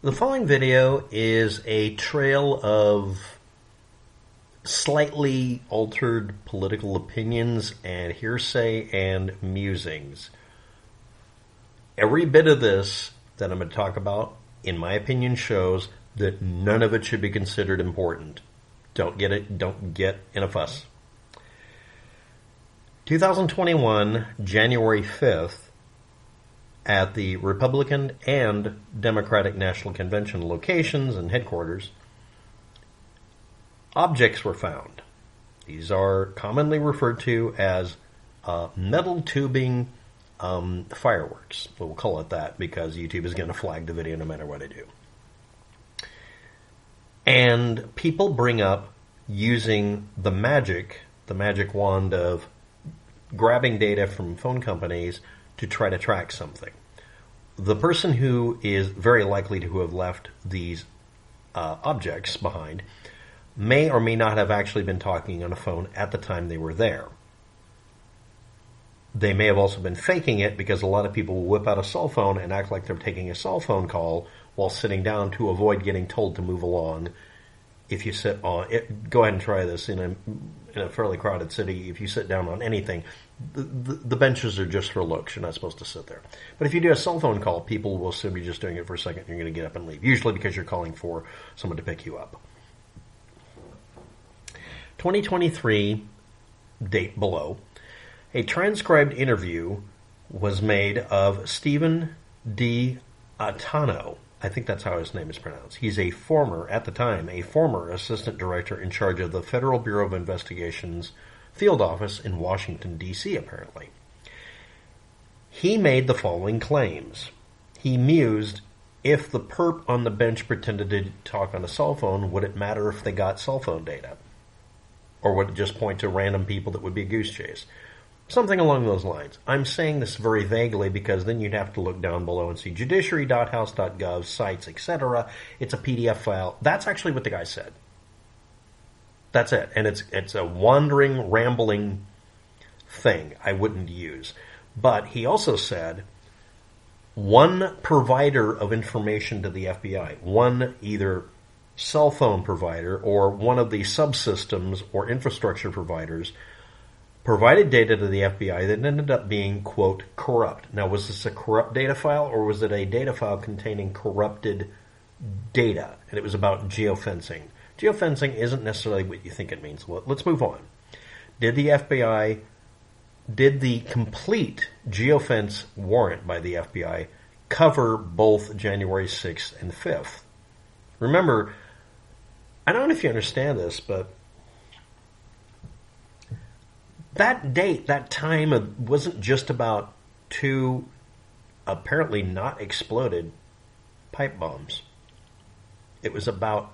The following video is a trail of slightly altered political opinions and hearsay and musings. Every bit of this that I'm going to talk about, in my opinion, shows that none of it should be considered important. Don't get in a fuss. 2021, January 5th, at the Republican and Democratic National Convention locations and headquarters, objects were found. These are commonly referred to as metal tubing fireworks. We'll call it that because YouTube is going to flag the video no matter what I do. And people bring up using the magic wand of grabbing data from phone companies to try to track something. The person who is very likely to have left these objects behind may or may not have actually been talking on a phone at the time they were there. They may have also been faking it because a lot of people will whip out a cell phone and act like they're taking a cell phone call while sitting down to avoid getting told to move along. If you sit on it, go ahead and try this in a fairly crowded city. If you sit down on anything, the benches are just for looks. You're not supposed to sit there. But if you do a cell phone call, people will assume you're just doing it for a second. You're going to get up and leave, usually because you're calling for someone to pick you up. 2023, date below, a transcribed interview was made of Stephen D. Atano. I think that's how his name is pronounced. He's at the time, a former assistant director in charge of the Federal Bureau of Investigation's field office in Washington, D.C., apparently. He made the following claims. He mused, if the perp on the bench pretended to talk on a cell phone, would it matter if they got cell phone data? Or would it just point to random people that would be a goose chase? Something along those lines. I'm saying this very vaguely because then you'd have to look down below and see judiciary.house.gov, sites, etc. It's a PDF file. That's actually what the guy said. That's it. And it's a wandering, rambling thing I wouldn't use. But he also said one provider of information to the FBI, one either cell phone provider or one of the subsystems or infrastructure providers, provided data to the FBI that ended up being, quote, corrupt. Now, was this a corrupt data file or was it a data file containing corrupted data? And it was about geofencing. Geofencing isn't necessarily what you think it means. Well, let's move on. Did the complete geofence warrant by the FBI cover both January 6th and 5th? Remember, I don't know if you understand this, but that date, that time, wasn't just about two apparently not exploded pipe bombs. It was about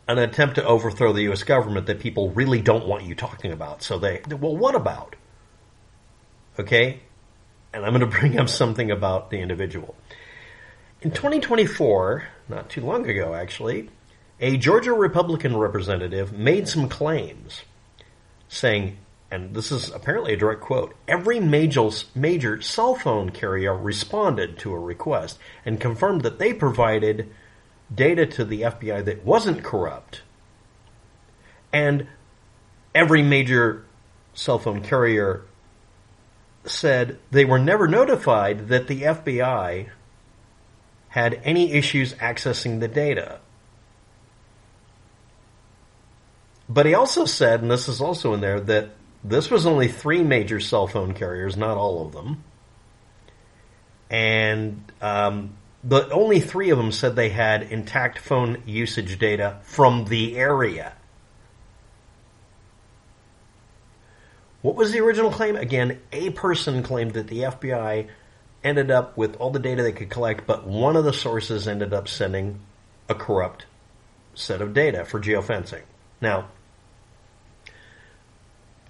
an attempt to overthrow the U.S. government that people really don't want you talking about. So well, what about? Okay? And I'm going to bring up something about the individual. In 2024, not too long ago actually, a Georgia Republican representative made some claims saying, and this is apparently a direct quote, every major cell phone carrier responded to a request and confirmed that they provided data to the FBI that wasn't corrupt. And every major cell phone carrier said they were never notified that the FBI had any issues accessing the data. But he also said, and this is also in there, that this was only 3 major cell phone carriers, not all of them. And the only 3 of them said they had intact phone usage data from the area. What was the original claim? Again, a person claimed that the FBI ended up with all the data they could collect, but one of the sources ended up sending a corrupt set of data for geofencing. Now,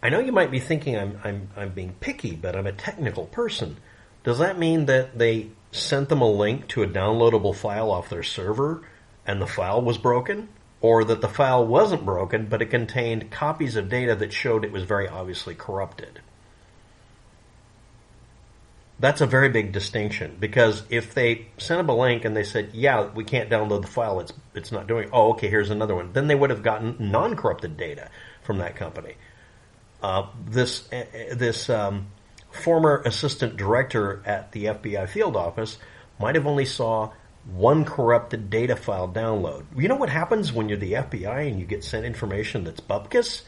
I know you might be thinking I'm being picky, but I'm a technical person. Does that mean that they sent them a link to a downloadable file off their server and the file was broken? Or that the file wasn't broken, but it contained copies of data that showed it was very obviously corrupted? That's a very big distinction, because if they sent up a link and they said, yeah, we can't download the file, it's not doing it. Oh, okay, here's another one. Then they would have gotten non-corrupted data from that company. This former assistant director at the FBI field office might have only saw one corrupted data file download. You know what happens when you're the FBI and you get sent information that's bupkis?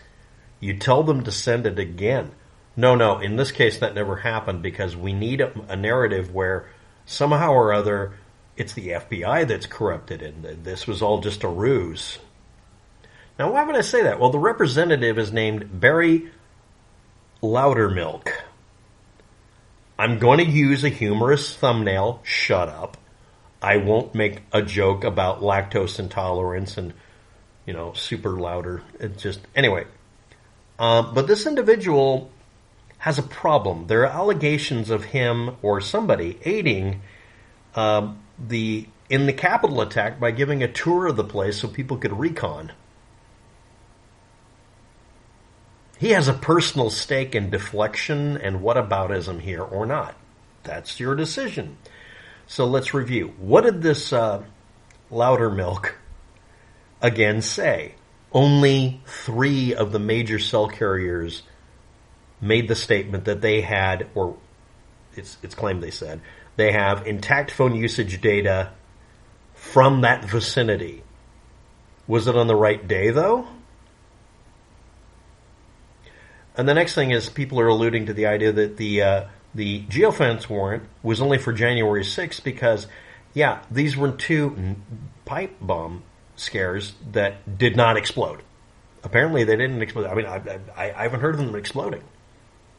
You tell them to send it again. No, in this case that never happened, because we need a narrative where somehow or other it's the FBI that's corrupted and this was all just a ruse. Now, why would I say that? Well, the representative is named Barry Loudermilk. I'm going to use a humorous thumbnail. Shut up. I won't make a joke about lactose intolerance and, super louder. It just, anyway. But this individual has a problem. There are allegations of him or somebody aiding in the Capitol attack by giving a tour of the place so people could recon. He has a personal stake in deflection and whataboutism here or not. That's your decision. So let's review. What did this Loudermilk again say? Only 3 of the major cell carriers made the statement that they had, or it's claimed they said, they have intact phone usage data from that vicinity. Was it on the right day, though? And the next thing is people are alluding to the idea that the geofence warrant was only for January 6th because, yeah, these were 2 pipe bomb scares that did not explode. Apparently they didn't explode. I mean, I haven't heard of them exploding.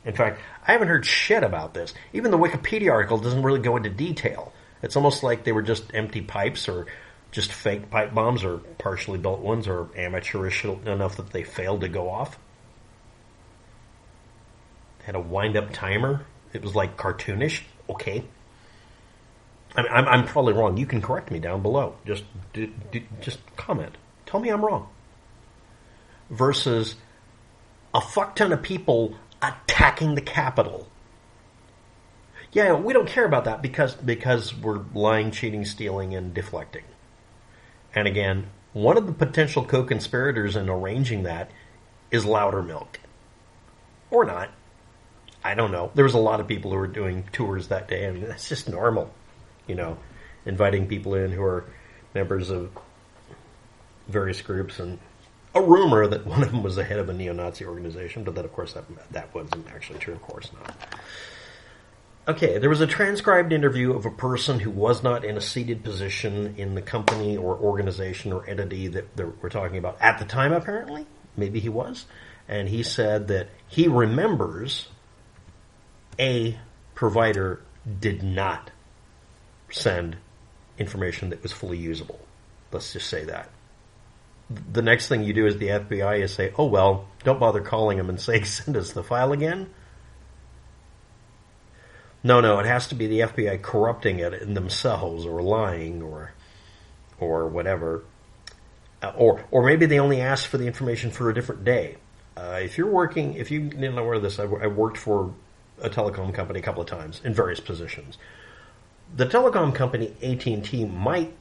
In fact, I haven't heard shit about this. Even the Wikipedia article doesn't really go into detail. It's almost like they were just empty pipes or just fake pipe bombs or partially built ones or amateurish enough that they failed to go off. Had a wind-up timer. It was like cartoonish. Okay. I'm probably wrong. You can correct me down below. Just comment. Tell me I'm wrong. Versus a fuck ton of people attacking the Capitol. Yeah, we don't care about that because we're lying, cheating, stealing, and deflecting. And again, one of the potential co-conspirators in arranging that is Loudermilk. Or not. I don't know. There was a lot of people who were doing tours that day. I mean, that's just normal. Inviting people in who are members of various groups, and a rumor that one of them was the head of a neo-Nazi organization, but that, of course, that wasn't actually true. Of course not. Okay, there was a transcribed interview of a person who was not in a seated position in the company or organization or entity that we're talking about at the time, apparently. Maybe he was. And he said that he remembers a provider did not send information that was fully usable. Let's just say that. The next thing you do as the FBI is say, oh, well, don't bother calling them and say, send us the file again. No, it has to be the FBI corrupting it in themselves or lying or whatever. Or maybe they only asked for the information for a different day. If you didn't know where this, I worked for a telecom company a couple of times in various positions. The telecom company AT&T might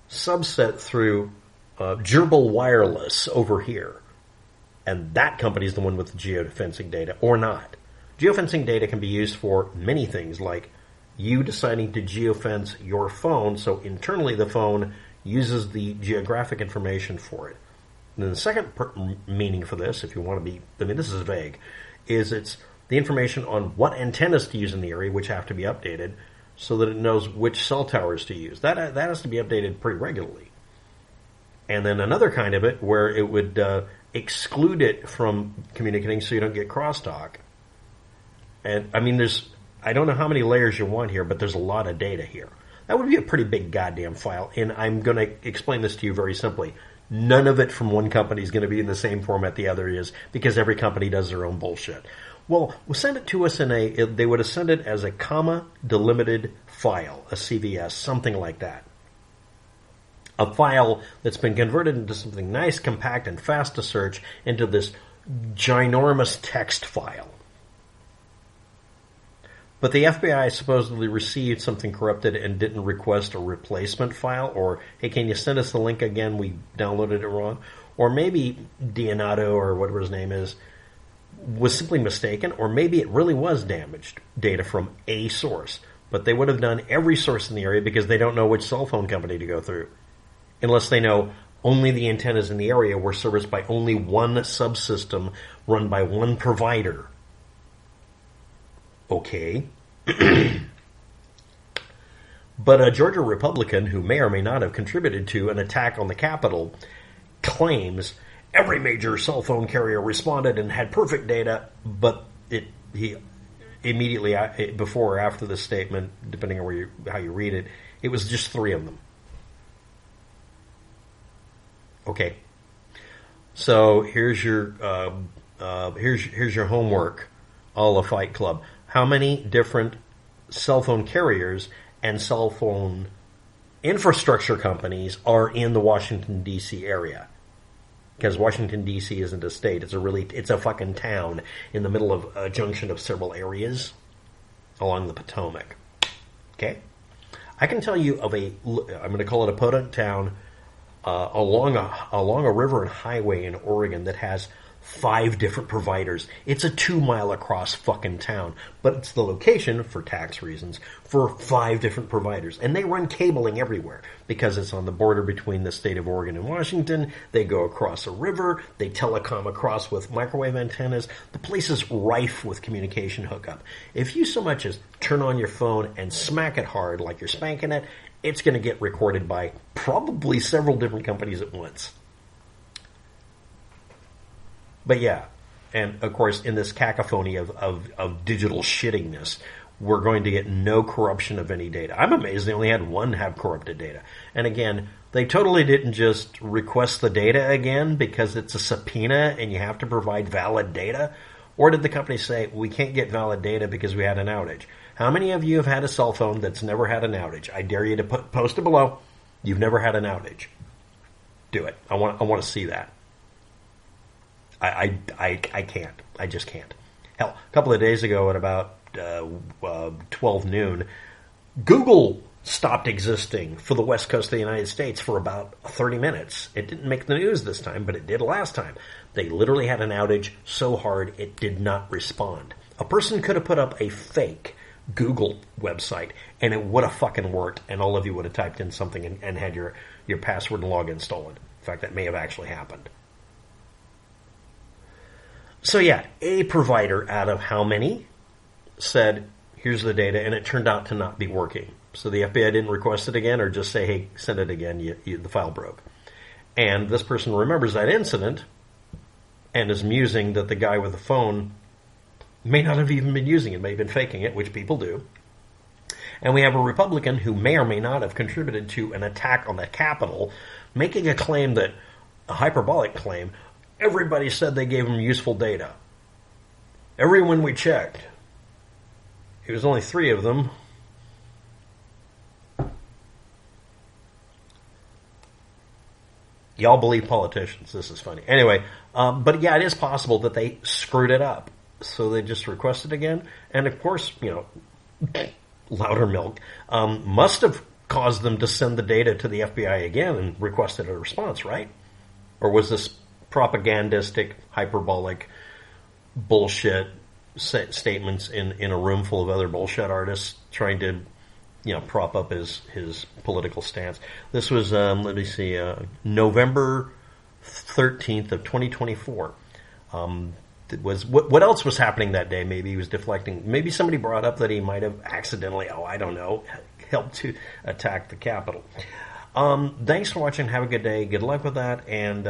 subset through Gerbil Wireless over here, and that company is the one with the geofencing data, or not. Geofencing data can be used for many things, like you deciding to geofence your phone, so internally the phone uses the geographic information for it. And then the second meaning for this, if you want to be, this is vague, is it's the information on what antennas to use in the area, which have to be updated, so that it knows which cell towers to use. That has to be updated pretty regularly. And then another kind of it where it would exclude it from communicating so you don't get crosstalk. And I don't know how many layers you want here, but there's a lot of data here. That would be a pretty big goddamn file. And I'm going to explain this to you very simply. None of it from one company is going to be in the same format the other is, because every company does their own bullshit. Well, send it to us they would have sent it as a comma-delimited file, a CVS, something like that. A file that's been converted into something nice, compact, and fast to search into this ginormous text file. But the FBI supposedly received something corrupted and didn't request a replacement file, or, hey, can you send us the link again? We downloaded it wrong. Or maybe Dionato, or whatever his name is, was simply mistaken, or maybe it really was damaged data from a source. But they would have done every source in the area because they don't know which cell phone company to go through. Unless they know only the antennas in the area were serviced by only one subsystem run by one provider. Okay. But a Georgia Republican who may or may not have contributed to an attack on the Capitol claims every major cell phone carrier responded and had perfect data, but he immediately before or after the statement, depending on how you read it, it was just 3 of them. Okay, so here's your homework, all a Fight Club. How many different cell phone carriers and cell phone infrastructure companies are in the Washington, D.C. area? Because Washington, D.C. isn't a state. It's a fucking town in the middle of a junction of several areas along the Potomac. Okay? I can tell you of I'm going to call it a podunk town along a river and highway in Oregon that has 5 different providers. It's a 2-mile across fucking town, but it's the location, for tax reasons, for 5 different providers. And they run cabling everywhere because it's on the border between the state of Oregon and Washington. They go across a river. They telecom across with microwave antennas. The place is rife with communication hookup. If you so much as turn on your phone and smack it hard like you're spanking it, it's going to get recorded by probably several different companies at once. But yeah, and of course, in this cacophony of digital shittiness, we're going to get no corruption of any data. I'm amazed they only had one have corrupted data. And again, they totally didn't just request the data again because it's a subpoena and you have to provide valid data. Or did the company say, we can't get valid data because we had an outage? How many of you have had a cell phone that's never had an outage? I dare you to post it below. You've never had an outage. Do it. I want to see that. I can't. I just can't. Hell, a couple of days ago at about 12 noon, Google stopped existing for the west coast of the United States for about 30 minutes. It didn't make the news this time, but it did last time. They literally had an outage so hard it did not respond. A person could have put up a fake Google website and it would have fucking worked, and all of you would have typed in something and had your password and login stolen. In fact, that may have actually happened. So yeah, a provider out of how many said, here's the data, and it turned out to not be working. So the FBI didn't request it again or just say, hey, send it again, the file broke. And this person remembers that incident and is musing that the guy with the phone may not have even been using it, may have been faking it, which people do. And we have a Republican who may or may not have contributed to an attack on the Capitol, making a claim that, a hyperbolic claim, everybody said they gave him useful data. Everyone we checked. It was only 3 of them. Y'all believe politicians. This is funny. Anyway, but yeah, it is possible that they screwed it up. So they just requested again. And of course, Loudermilk must have caused them to send the data to the FBI again and requested a response, right? Or was this propagandistic, hyperbolic bullshit statements in a room full of other bullshit artists trying to, prop up his political stance? This was, November 13th of 2024. What else was happening that day? Maybe he was deflecting. Maybe somebody brought up that he might have accidentally, helped to attack the Capitol. Thanks for watching. Have a good day. Good luck with that. And,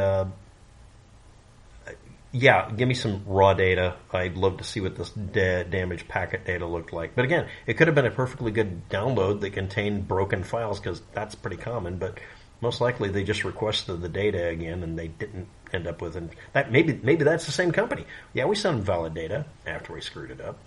give me some raw data. I'd love to see what this damaged packet data looked like. But again, it could have been a perfectly good download that contained broken files, because that's pretty common. But most likely they just requested the data again and they didn't end up with that. Maybe that's the same company. Yeah, we sent them valid data after we screwed it up.